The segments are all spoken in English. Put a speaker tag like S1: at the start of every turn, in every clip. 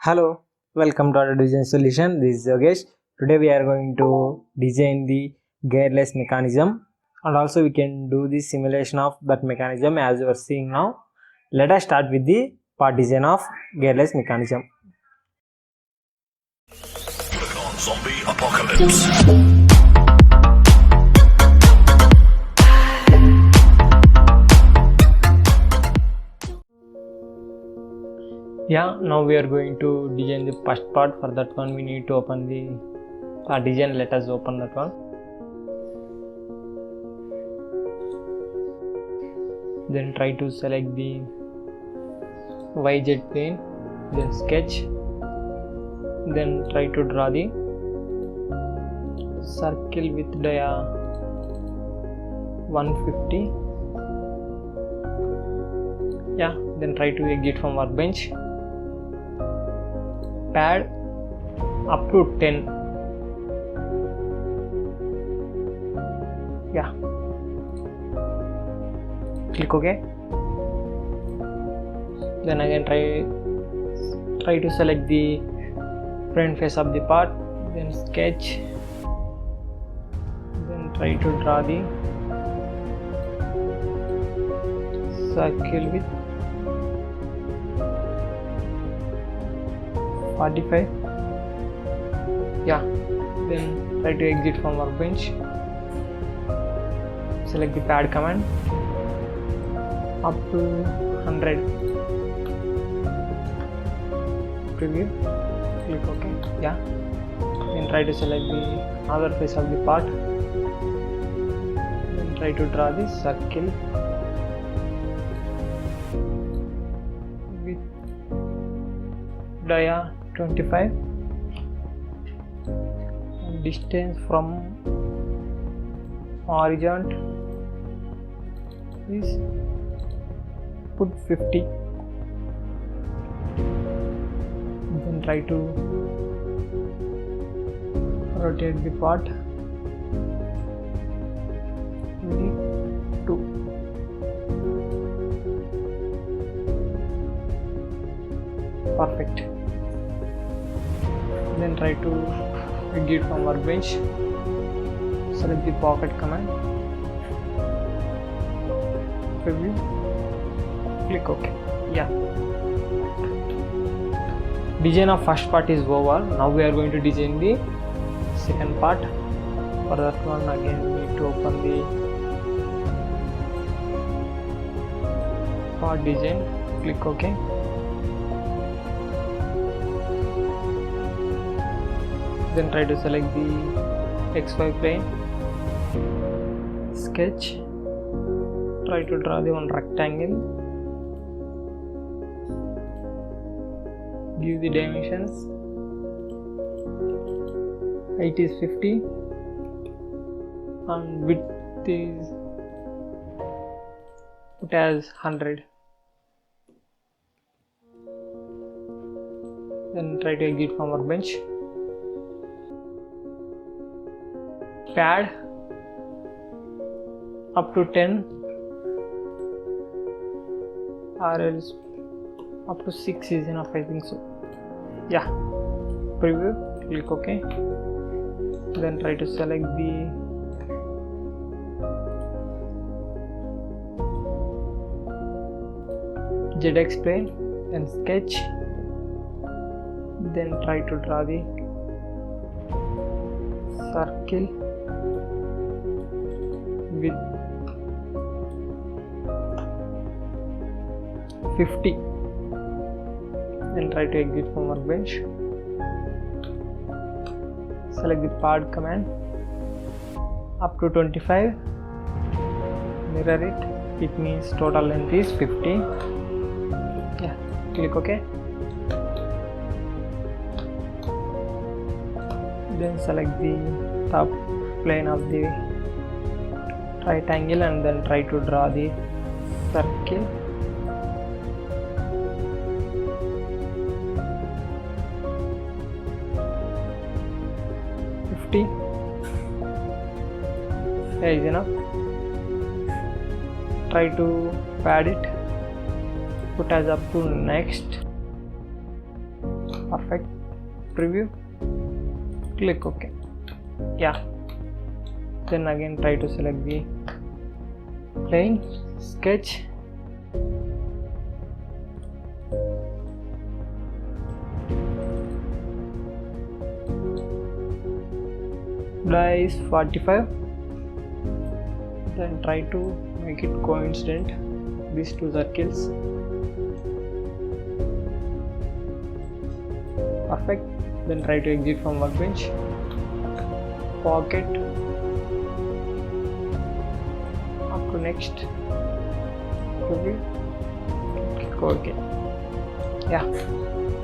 S1: Hello, welcome to our design solution. This is Yogesh. Today we are going to design the gearless mechanism, and also we can do the simulation of that mechanism as you are seeing now. Let us start with the part design of gearless mechanism.
S2: Zombie apocalypse.
S1: Yeah, now we are going to design the first part. For that one we need to open the design. Let us open that one. Then try to select the YZ plane, then sketch, then try to draw the circle with dia 150. Yeah, then try to exit from workbench. Pad up to 10. Yeah, click OK. Then again try to select the front face of the part, then sketch, then try to draw the circle with 45. Yeah, then try to exit from workbench. Select the pad command up to 100. Preview, click OK. Yeah, then try to select the other face of the part, then try to draw the circle with dia 25 and distance from horizon is put 50. Then try to rotate the part with 2. Perfect. Then try to exit from workbench. Select the pocket command. Preview. Click OK. Yeah. Design of first part is over. Now we are going to design the second part. For that one again we need to open the part design. Click OK. Then try to select the XY plane, sketch, try to draw the one rectangle, give the dimensions, height is 50 and width is put as 100. Then try to exit from workbench. Pad up to 10 or else up to 6 is enough, I think so. Yeah, preview, click OK. Then try to select the ZX plane, then sketch, then try to draw the circle with 50. Then try to exit from workbench. Select the pad command up to 25. Mirror it. It means total length is 50. Yeah, click OK. Then select the top plane of the right angle and then try to draw the circle. Yeah, is enough. Try to pad it, put as up to next. Perfect. Preview. Click OK. Yeah. Then again try to select the plane, sketch. Dye is 45. Then try to make it coincident, these two circles. Perfect. Then try to exit from workbench. Pocket. Up to next. Preview. Click OK. Yeah.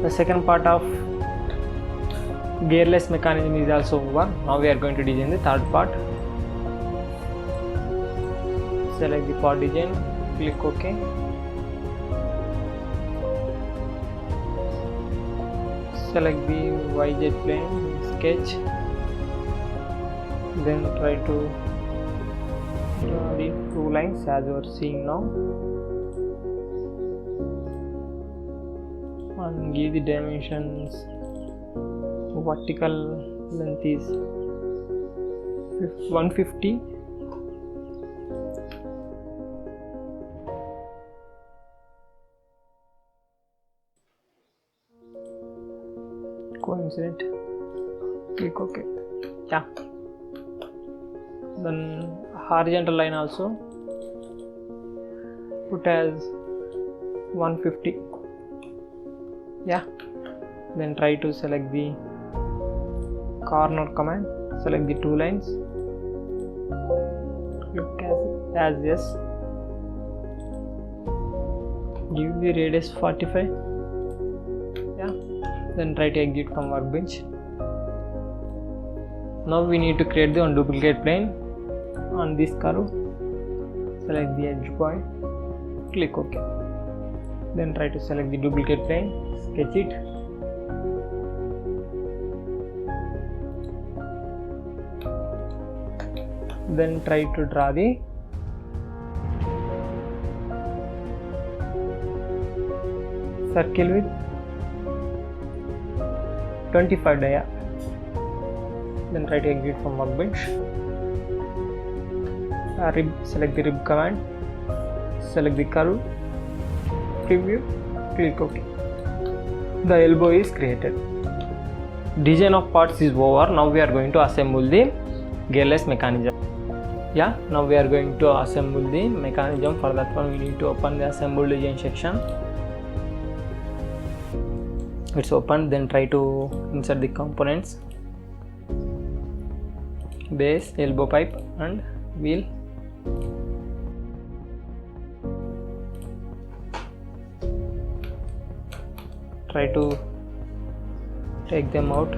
S1: The second part of gearless mechanism is also over. Now we are going to design the third part. Select the part design, click OK. Select the YZ plane, sketch. Then try to draw the two lines as you are seeing now. And give the dimensions. Vertical length is 150. Coincident. Click OK. Yeah. Then horizontal line also put as 150. Yeah. Then try to select the corner command, select the two lines, look as yes, give the radius 45. Yeah. Then try to exit from workbench. Now we need to create the one duplicate plane on this curve. Select the edge point, click OK. Then try to select the duplicate plane, sketch it. Then try to draw the circle with 25 dia. Then try to exit from workbench. Select the rib command, select the curve, preview, click OK. The elbow is created. Design of parts is over. Now we are going to assemble the gearless mechanism. Yeah, now we are going to assemble the mechanism. For that one we need to open the assemble design section. It's open. Then try to insert the components: base, elbow pipe and wheel. Try to take them out.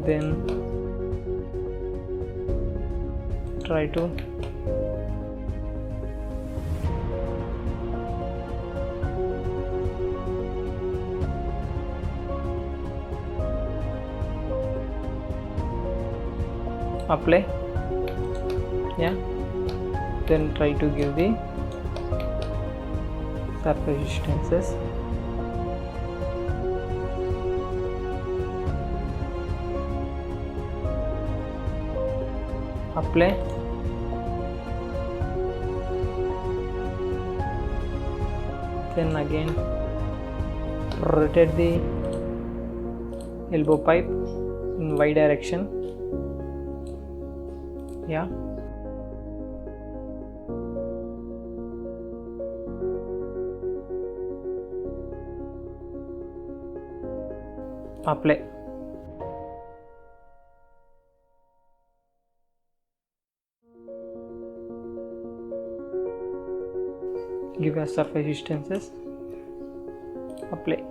S1: Then try to apply. Yeah. Then try to give the surface resistances. Apply. Then again rotate the elbow pipe in Y direction. Yeah. Apply. Give us surface resistances. Apply.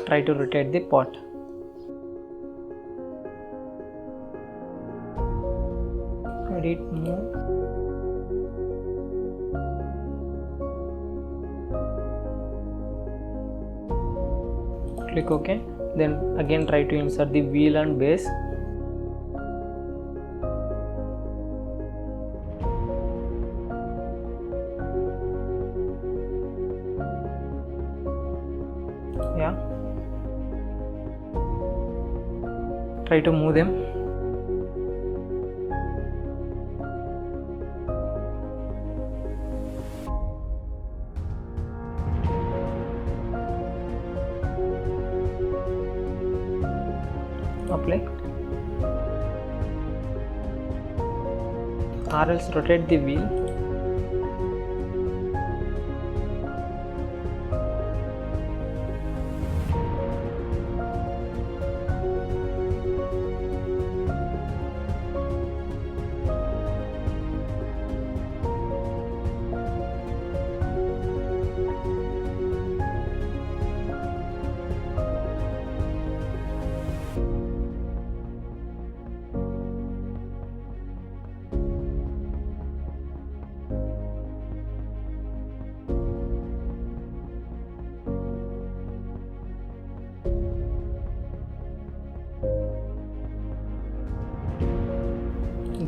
S1: Try to rotate the pot. Edit, move. Click OK. Then again try to insert the wheel and base. Yeah, try to move them. Apply, or else rotate the wheel.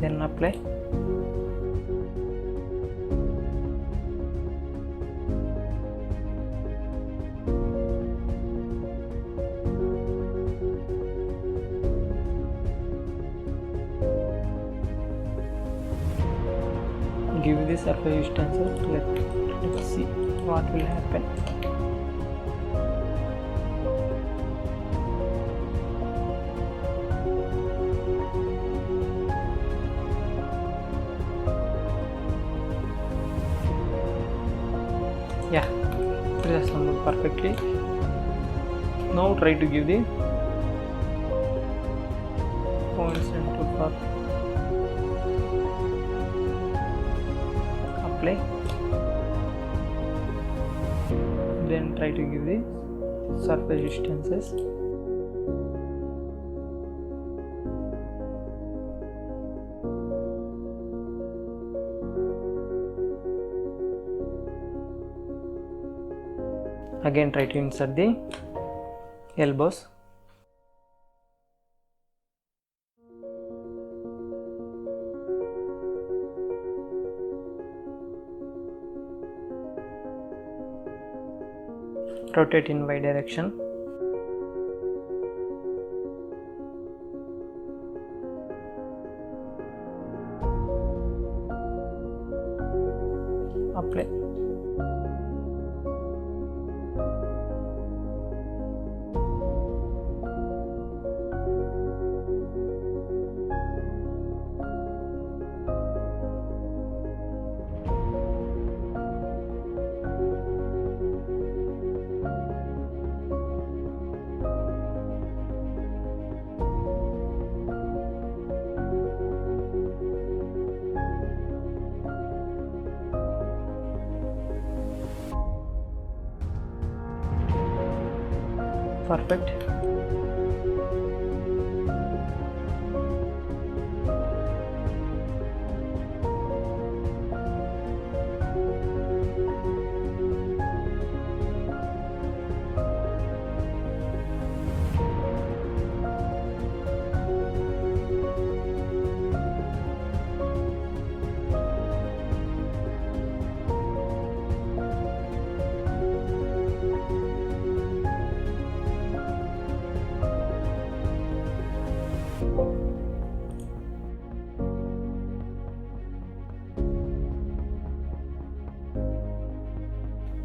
S1: Then apply. Give the surface distances. Let's see what will happen. Yeah, it is assembled perfectly. Now try to give the points into for apply. Then try to give the surface distances. Again try to insert the elbows. Rotate in Y direction. Apply. Perfect.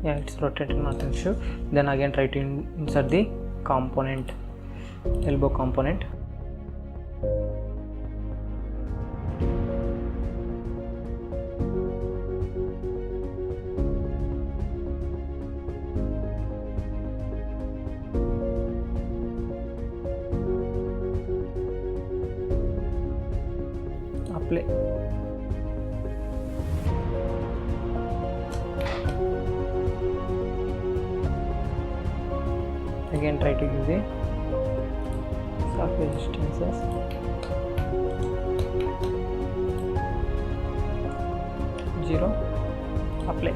S1: Yeah, it's rotated, not an issue. Then again try to insert the component, elbow component. Apply. Again try to give the surface distances. Zero. Apply.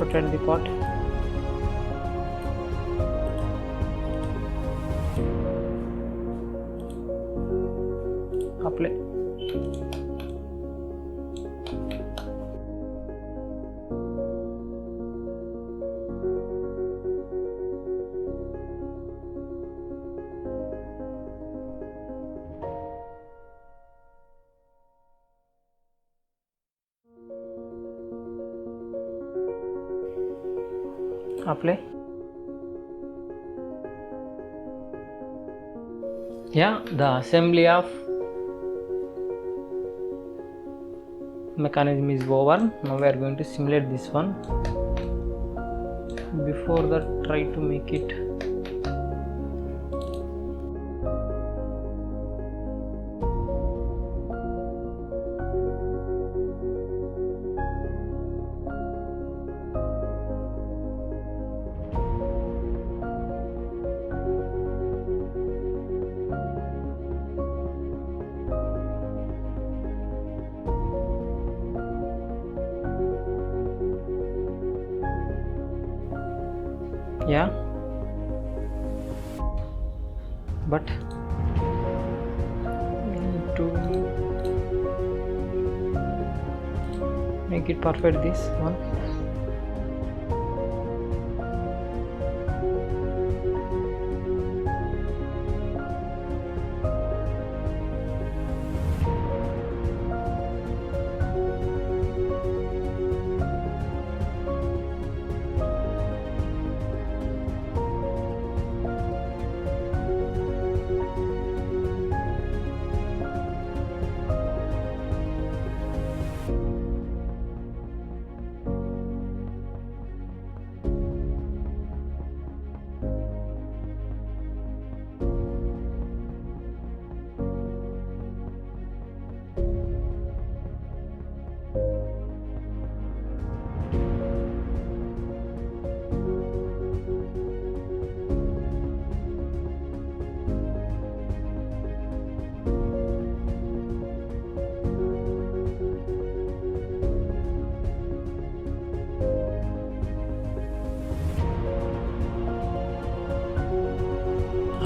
S1: rotate the part. Apply. Apply. Yeah, the assembly of mechanism is over. Now we are going to simulate this one. Before that, try to make it yeah, but we need to make it perfect this one.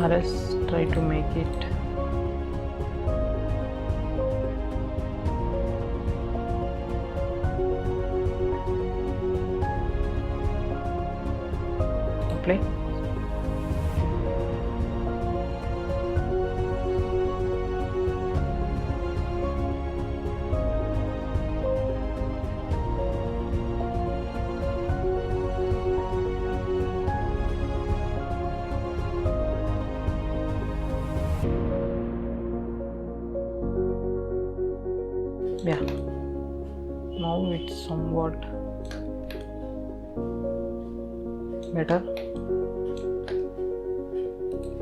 S1: RS, try to make it apply. Yeah, now it's somewhat better.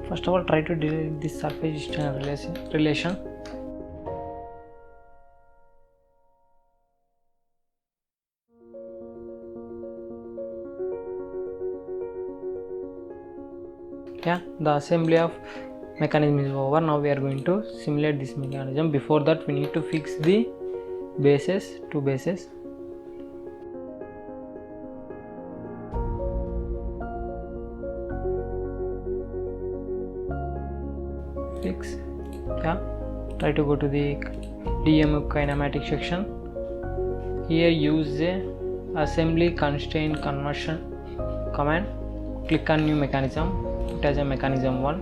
S1: First of all, try to delete this surface distance relation. Yeah, the assembly of mechanism is over. Now we are going to simulate this mechanism. Before that, we need to fix the bases, two bases. Fix. Yeah, try to go to the DMU kinematic section. Here use the assembly constraint conversion command. Click on new mechanism. It has a mechanism 1.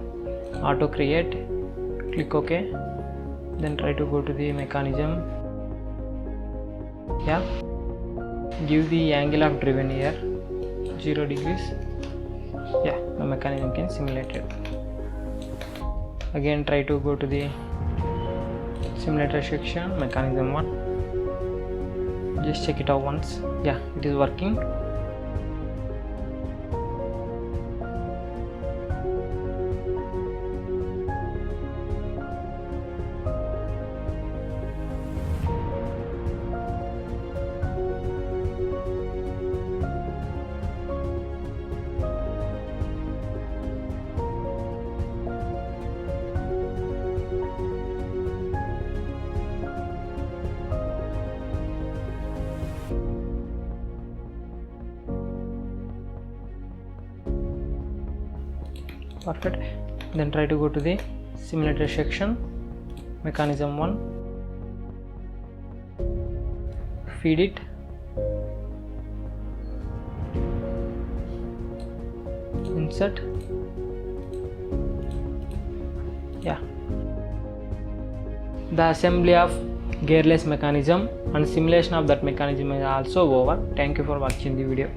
S1: Auto create. Click OK. Then try to go to the mechanism. Yeah, give the angle of driven here 0 degrees. Yeah, the mechanism can simulate it. Again, try to go to the simulator section, mechanism 1. Just check it out once. Yeah, it is working. Perfect. Then try to go to the simulator section, mechanism 1, feed it, insert, yeah. The assembly of gearless mechanism and simulation of that mechanism is also over. Thank you for watching the video.